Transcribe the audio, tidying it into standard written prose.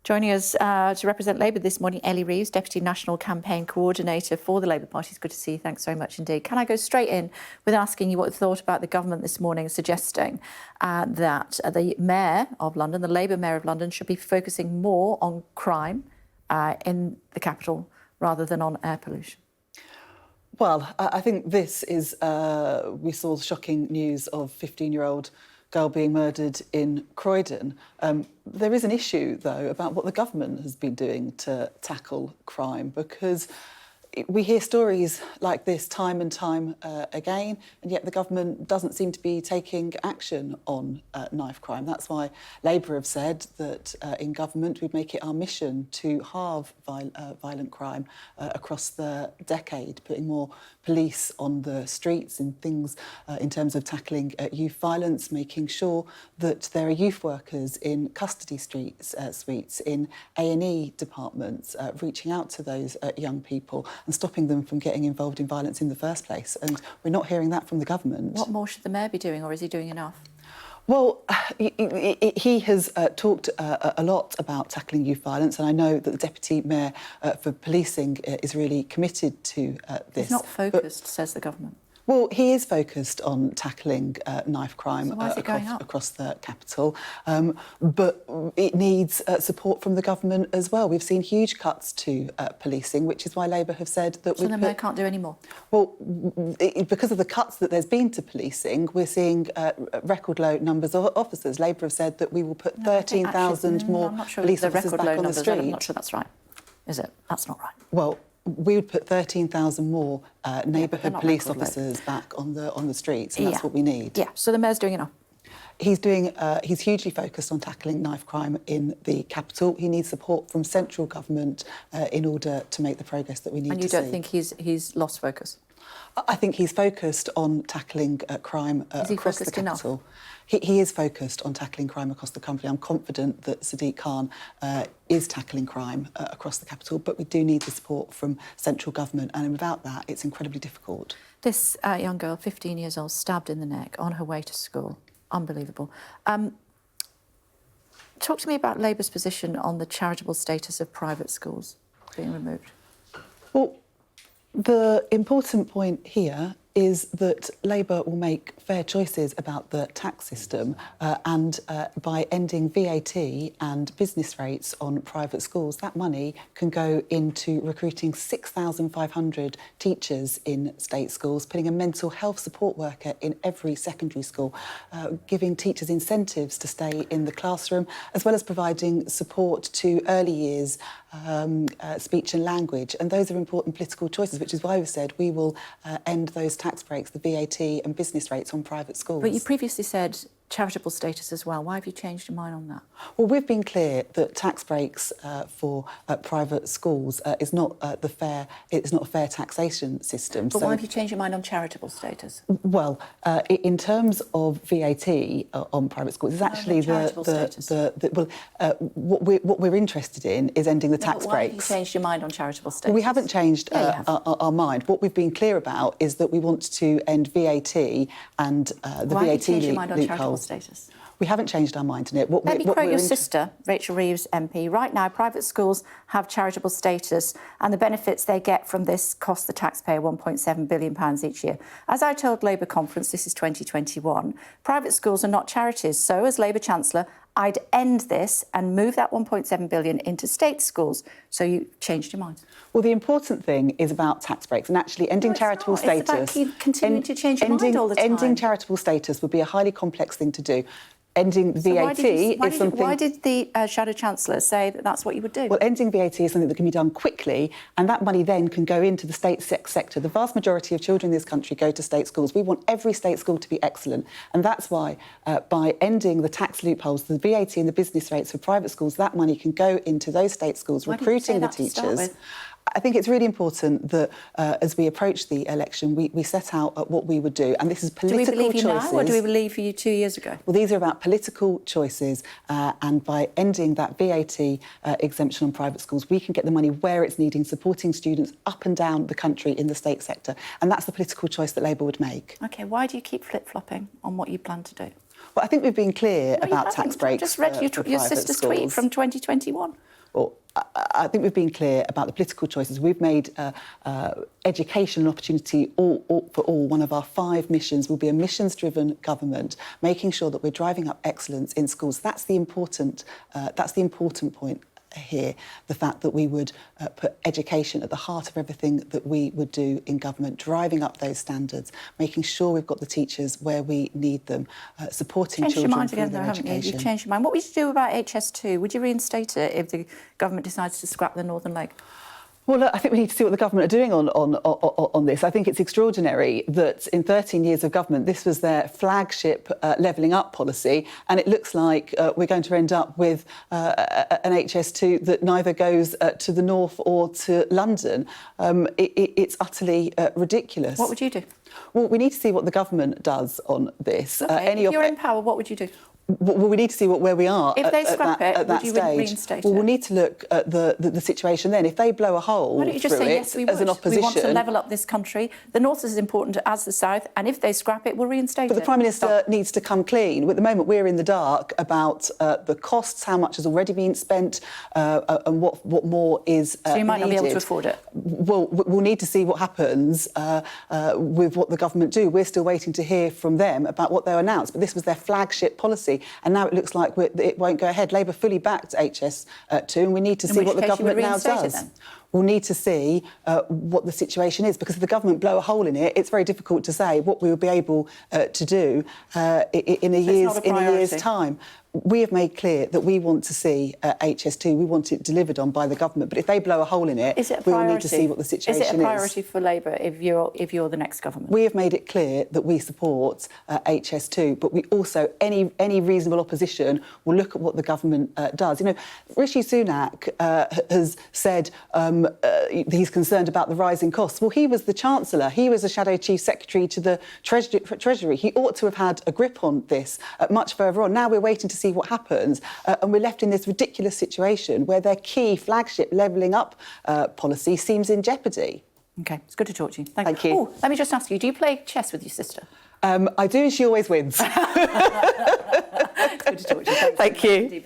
Joining us to represent Labour this morning, Ellie Reeves, Deputy National Campaign Coordinator for the Labour Party. It's good to see you. Thanks very much indeed. Can I go straight in with asking you what you thought about the government this morning suggesting that the Mayor of London, the Labour Mayor of London, should be focusing more on crime in the capital rather than on air pollution? Well, I think this is, we saw shocking news of 15-year-old girl being murdered in Croydon. There is an issue, though, about what the government has been doing to tackle crime, because we hear stories like this time and time again, and yet the government doesn't seem to be taking action on knife crime. That's why Labour have said that in government we'd make it our mission to halve violent crime across the decade, putting more police on the streets in things in terms of tackling youth violence, making sure that there are youth workers in custody suites, in A&E departments, reaching out to those young people and stopping them from getting involved in violence in the first place. And we're not hearing that from the government. What more should the Mayor be doing, or is he doing enough? Well, he has talked a lot about tackling youth violence, and I know that the Deputy Mayor for Policing is really committed to this. He's not focused, says the government. Well, he is focused on tackling knife crime across the capital, but it needs support from the government as well. We've seen huge cuts to policing, which is why Labour have said that... So the Mayor can't do any more? Well, because of the cuts that there's been to policing, we're seeing record low numbers of officers. Labour have said that we will put 13,000 more police officers back on the street. I'm not sure that's right, is it? That's not right. Well, we would put 13,000 more neighbourhood police officers back on the streets, and that's what we need. Yeah, so the Mayor's doing enough? He's hugely focused on tackling knife crime in the capital. He needs support from central government in order to make the progress that we need to see. And you don't think he's lost focus? I think he's focused on tackling crime across the capital. He is focused on tackling crime across the country. I'm confident that Sadiq Khan is tackling crime across the capital, but we do need the support from central government, and without that, it's incredibly difficult. This young girl, 15 years old, stabbed in the neck on her way to school. Unbelievable. Talk to me about Labour's position on the charitable status of private schools being removed. Well, the important point here is that Labour will make fair choices about the tax system and by ending VAT and business rates on private schools, that money can go into recruiting 6,500 teachers in state schools, putting a mental health support worker in every secondary school, giving teachers incentives to stay in the classroom, as well as providing support to early years speech and language. And those are important political choices, which is why we've said we will end those tax breaks, the VAT and business rates on private schools. But you previously said charitable status as well. Why have you changed your mind on that? Well, we've been clear that tax breaks for private schools is not a fair taxation system. But why have you changed your mind on charitable status? Well, in terms of VAT on private schools, it's actually what we're interested in is ending the tax breaks. Why have you changed your mind on charitable status? Well, we haven't changed our mind. What we've been clear about is that we want to end VAT and the Why VAT have you changed your mind on charitable status? We haven't changed our mind on it. Let me quote your sister, Rachel Reeves MP. Right now, private schools have charitable status, and the benefits they get from this cost the taxpayer £1.7 billion each year. As I told Labour conference, this is 2021, private schools are not charities. So, as Labour Chancellor, I'd end this and move that £1.7 billion into state schools. So you changed your mind? Well, the important thing is about tax breaks and actually ending charitable status. It's about continuing to change your mind all the time. Ending charitable status would be a highly complex thing to do. Ending VAT is something... Why did the Shadow Chancellor say that that's what you would do? Well, ending VAT is something that can be done quickly, and that money then can go into the state sector. The vast majority of children in this country go to state schools. We want every state school to be excellent, and that's why, by ending the tax loopholes, the VAT and the business rates for private schools, that money can go into those state schools, recruiting the teachers. I think it's really important that as we approach the election, we set out what we would do. And this is political choices. Do we believe you now, or do we believe you 2 years ago? Well, these are about political choices. And by ending that VAT exemption on private schools, we can get the money where it's needed, supporting students up and down the country in the state sector. And that's the political choice that Labour would make. OK, why do you keep flip-flopping on what you plan to do? Well, I think we've been clear No, you about haven't. tax breaks. I just read for your private sister's schools. tweet from 2021. Well, I think we've been clear about the political choices. We've made education an opportunity for all. One of our 5 missions will be a missions-driven government, making sure that we're driving up excellence in schools. That's the important point here, the fact that we would put education at the heart of everything that we would do in government, driving up those standards, making sure we've got the teachers where we need them, supporting Changed children your mind through again, their though, haven't you? education. You've changed your mind. What would you do about HS2? Would you reinstate it if the government decides to scrap the northern leg? Well, look, I think we need to see what the government are doing on this. I think it's extraordinary that in 13 years of government, this was their flagship levelling up policy, and it looks like we're going to end up with an HS2 that neither goes to the north or to London. It's utterly ridiculous. What would you do? Well, we need to see what the government does on this. Okay, if you're in power, what would you do? Well, we need to see where we are if they scrap it, at that would you stage. Reinstate Well, it? we'll need to look at the situation then. If they blow a hole Why don't you just through say, it yes, we as an would. opposition... We want to level up this country. The north is as important as the south, and if they scrap it, we'll reinstate it. But the Prime Minister needs to come clean. At the moment, we're in the dark about the costs, how much has already been spent, and what more is So you might not be able to needed. afford it? Well, we'll need to see what happens with what the government do. We're still waiting to hear from them about what they'll announce, but this was their flagship policy, and now it looks like it won't go ahead. Labour fully backed HS2, and we need to see what the government now does. We'll need to see what the situation is, because if the government blow a hole in it, it's very difficult to say what we will be able to do in a year's time. We have made clear that we want to see HS2, we want it delivered on by the government, but if they blow a hole in it, we will need to see what the situation is. Is it a priority for Labour if you're the next government? We have made it clear that we support HS2, but we also, any reasonable opposition will look at what the government does. You know, Rishi Sunak has said he's concerned about the rising costs. Well, he was the Chancellor. He was the Shadow Chief Secretary to the Treasury. He ought to have had a grip on this much further on. Now we're waiting to see what happens, and we're left in this ridiculous situation where their key flagship levelling up policy seems in jeopardy. OK, it's good to talk to you. Thank you. Oh, let me just ask you, do you play chess with your sister? I do, and she always wins. It's good to talk to you. Thank you.